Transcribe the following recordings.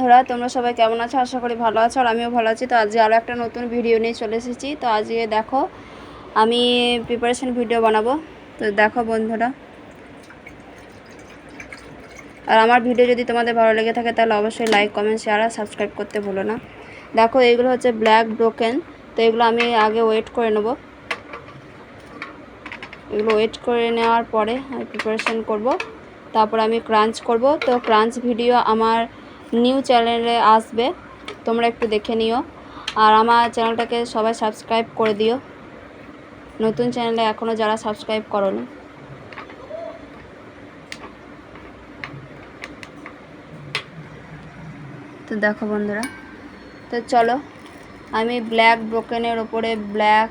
বন্ধুরা, তোমরা সবাই কেমন আছো? আশা করি ভালো আছো, আর আমিও ভালো আছি। তো আজকে আরও একটা নতুন ভিডিও নিয়ে চলে এসেছি। তো আজকে দেখো আমি প্রিপারেশন ভিডিও বানাবো। তো দেখো বন্ধুরা, আর আমার ভিডিও যদি তোমাদের ভালো লেগে থাকে তাহলে অবশ্যই লাইক, কমেন্ট, শেয়ার আর সাবস্ক্রাইব করতে ভুলো না। দেখো এইগুলো হচ্ছে ব্ল্যাক ব্রোকেন। তো এগুলো আমি আগে ওয়েট করে নেব। এগুলো ওয়েট করে নেওয়ার পরে আমি প্রিপারেশন করব, তারপর আমি ক্রাঞ্চ করব। তো ক্রাঞ্চ ভিডিও আমার নিউ চ্যানেলে আসবে, তোমরা একটু দেখে নিও। আর আমার চ্যানেলটাকে সবাই সাবস্ক্রাইব করে দিও, নতুন চ্যানেলে এখনও যারা সাবস্ক্রাইব করোনি। তো দেখো বন্ধুরা, তো চলো আমি ব্ল্যাক ব্রোকেনের ওপরে ব্ল্যাক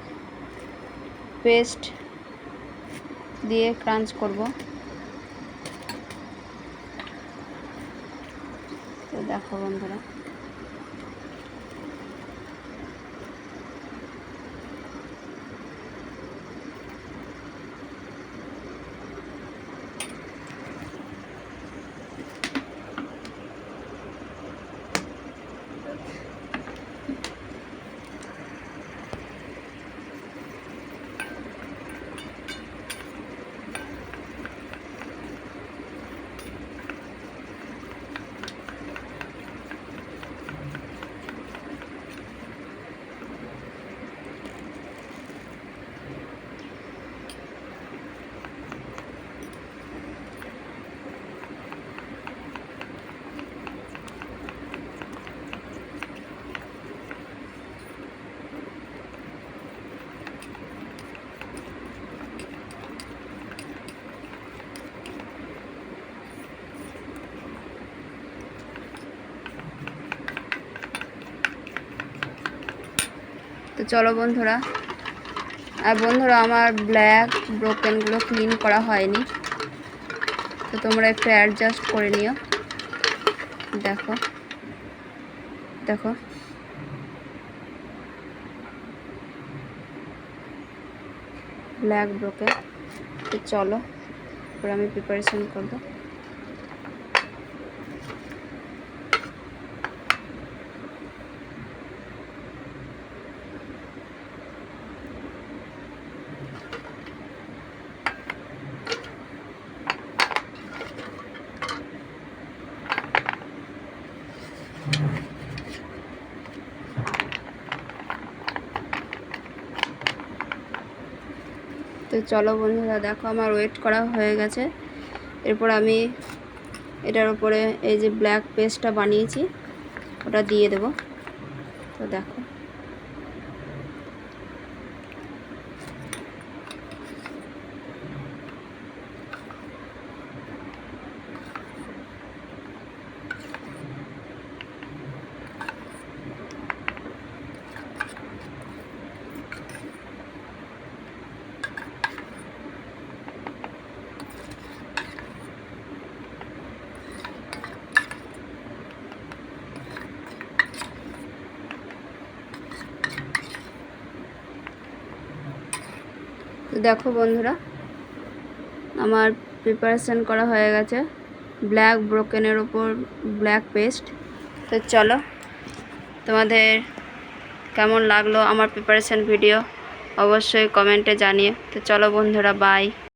পেস্ট দিয়ে ক্রাঞ্চ করব। তো দেখো বন্ধুরা, তো চলো বন্ধুরা, আর বন্ধুরা আমার ব্ল্যাক ব্রোকেনগুলো ক্লিন করা হয়নি, তো তোমরা একটু অ্যাডজাস্ট করে নিও। দেখো দেখো ব্ল্যাক ব্রোকেন। তো চলো এবার আমি প্রিপারেশন করবো। তো চলো বন্ধুরা, দেখো আমার ওয়েট করা হয়ে গেছে। এরপর আমি এটার উপরে এই যে ব্ল্যাক পেস্টটা বানিয়েছি ওটা দিয়ে দেব। তো দেখো তো দেখো বন্ধুরা, আমার প্রিপারেশন করা হয়ে গেছে ব্ল্যাক ব্রোকেনের ওপর ব্ল্যাক পেস্ট। তো চলো তোমাদের কেমন লাগলো আমার প্রিপারেশন ভিডিও অবশ্যই কমেন্টে জানিও। তো চলো বন্ধুরা, বাই।